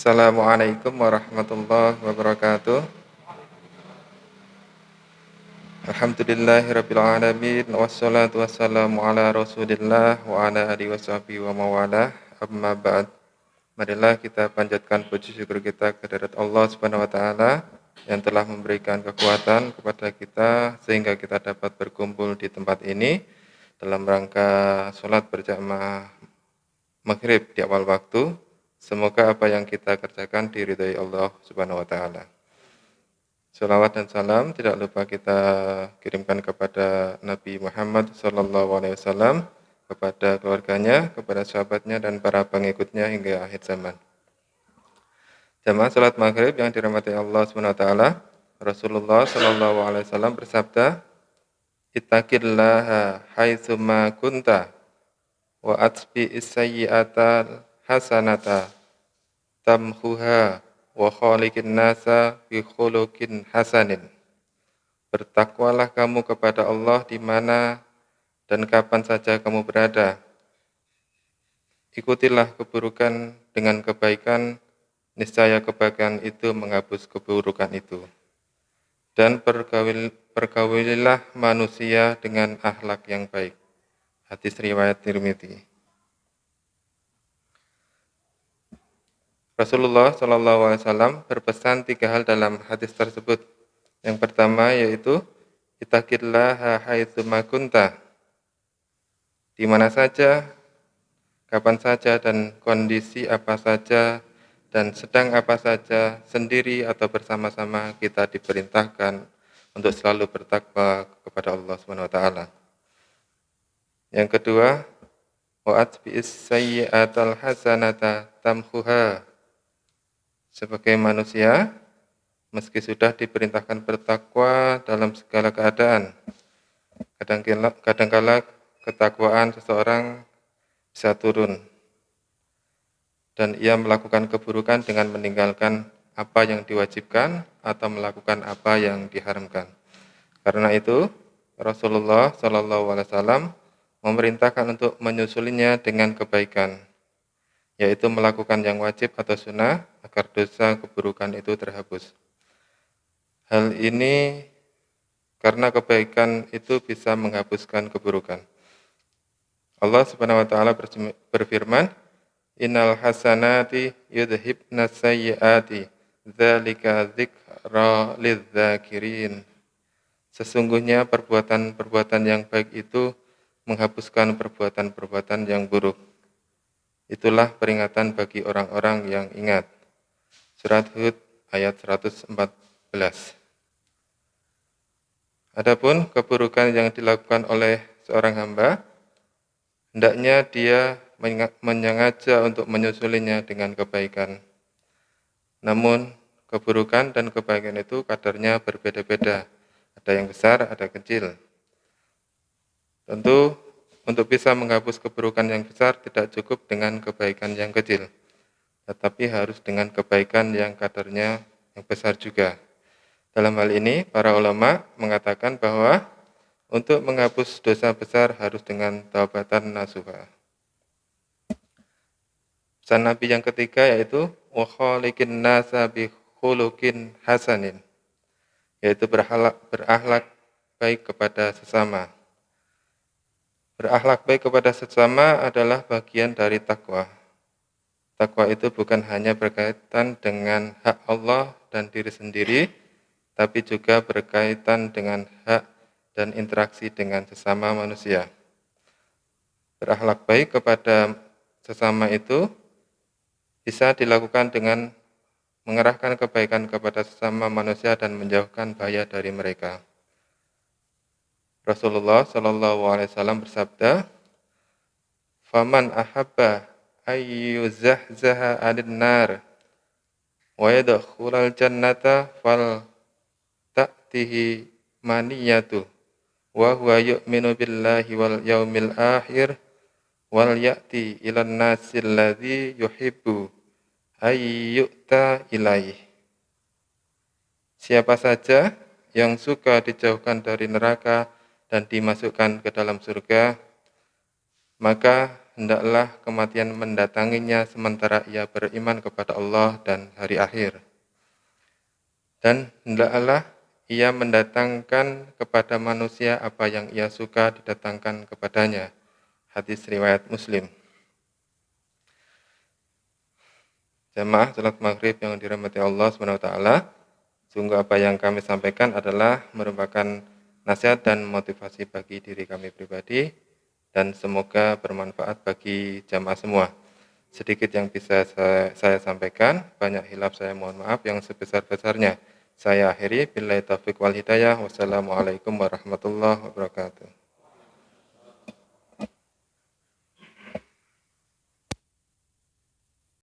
Assalamualaikum warahmatullahi wabarakatuh. Alhamdulillahirabbil alamin wassalatu wassalamu ala Rasulillah wa ala alihi washabihi wa mawalah. Amma ba'd. Marilah kita panjatkan puji syukur kita kehadirat Allah Subhanahu wa taala yang telah memberikan kekuatan kepada kita sehingga kita dapat berkumpul di tempat ini dalam rangka salat berjamaah maghrib di awal waktu. Semoga apa yang kita kerjakan diridhai Allah Subhanahu wa taala. Salawat dan salam tidak lupa kita kirimkan kepada Nabi Muhammad SAW, kepada keluarganya, kepada sahabatnya dan para pengikutnya hingga akhir zaman. Jamaah salat maghrib yang dirahmati Allah SWT, Rasulullah SAW bersabda, Ittaqillaha haitsuma kunta wa atbi'is sayyi'atal hasanata tamhuha wa khaliqin nasa bi khuluqin hasanin. Bertakwalah kamu kepada Allah di mana dan kapan saja kamu berada. Ikutilah keburukan dengan kebaikan, niscaya kebaikan itu menghapus keburukan itu. Dan pergaulilah manusia dengan akhlak yang baik. Hadis riwayat Tirmidzi. Rasulullah SAW berpesan 3 hal dalam hadis tersebut. Yang pertama yaitu ittaqillaha haitsuma kunta. Di mana saja, kapan saja dan kondisi apa saja dan sedang apa saja, sendiri atau bersama-sama kita diperintahkan untuk selalu bertakwa kepada Allah Subhanahu wa taala. Yang kedua, wa atbi'is sayyi'atal hasanata tamhuha. Sebagai manusia, meski sudah diperintahkan bertakwa dalam segala keadaan, kadangkala ketakwaan seseorang bisa turun dan ia melakukan keburukan dengan meninggalkan apa yang diwajibkan atau melakukan apa yang diharamkan. Karena itu, Rasulullah SAW memerintahkan untuk menyusulinya dengan kebaikan, yaitu melakukan yang wajib atau sunnah agar dosa keburukan itu terhapus. Hal ini karena kebaikan itu bisa menghapuskan keburukan. Allah Subhanahu wa taala berfirman, Innal hasanati yudhibnas sayyiati dzalika dzikra lidzakirin. Sesungguhnya perbuatan-perbuatan yang baik itu menghapuskan perbuatan-perbuatan yang buruk. Itulah peringatan bagi orang-orang yang ingat. Surat Hud ayat 114. Adapun keburukan yang dilakukan oleh seorang hamba, hendaknya dia menyengaja untuk menyusulinya dengan kebaikan. Namun, keburukan dan kebaikan itu kadarnya berbeda-beda. Ada yang besar, ada kecil. Tentu, untuk bisa menghapus keburukan yang besar tidak cukup dengan kebaikan yang kecil, tetapi harus dengan kebaikan yang kadarnya yang besar juga. Dalam hal ini, para ulama mengatakan bahwa untuk menghapus dosa besar harus dengan taubatan nasuha. Pesan Nabi yang ketiga yaitu wa khaliqin nasa bi khuluqin hasanin, yaitu berakhlak baik kepada sesama. Berakhlak baik kepada sesama adalah bagian dari takwa. Takwa itu bukan hanya berkaitan dengan hak Allah dan diri sendiri, tapi juga berkaitan dengan hak dan interaksi dengan sesama manusia. Berakhlak baik kepada sesama itu bisa dilakukan dengan mengerahkan kebaikan kepada sesama manusia dan menjauhkan bahaya dari mereka. Rasulullah SAW bersabda, "Faman ahabba ayyuzahzaha 'anil nar wa yadkhulal jannata fal ta'tihi maniyatu wa huwa yu'minu billahi wal yaumil akhir wal ya'ti ilan nasil ladzi yuhibbu ayyu'ta ilaih." Siapa saja yang suka dijauhkan dari neraka dan dimasukkan ke dalam surga, maka hendaklah kematian mendatanginya sementara ia beriman kepada Allah dan hari akhir. Dan hendaklah ia mendatangkan kepada manusia apa yang ia suka didatangkan kepadanya. Hadis riwayat Muslim. Jamaah salat maghrib yang dirahmati Allah SWT, sungguh apa yang kami sampaikan adalah merupakan nasihat dan motivasi bagi diri kami pribadi, dan semoga bermanfaat bagi jamaah semua. Sedikit yang bisa saya sampaikan, banyak hilaf saya mohon maaf yang sebesar-besarnya. Saya akhiri, billahi taufiq wal hidayah, wassalamualaikum warahmatullahi wabarakatuh.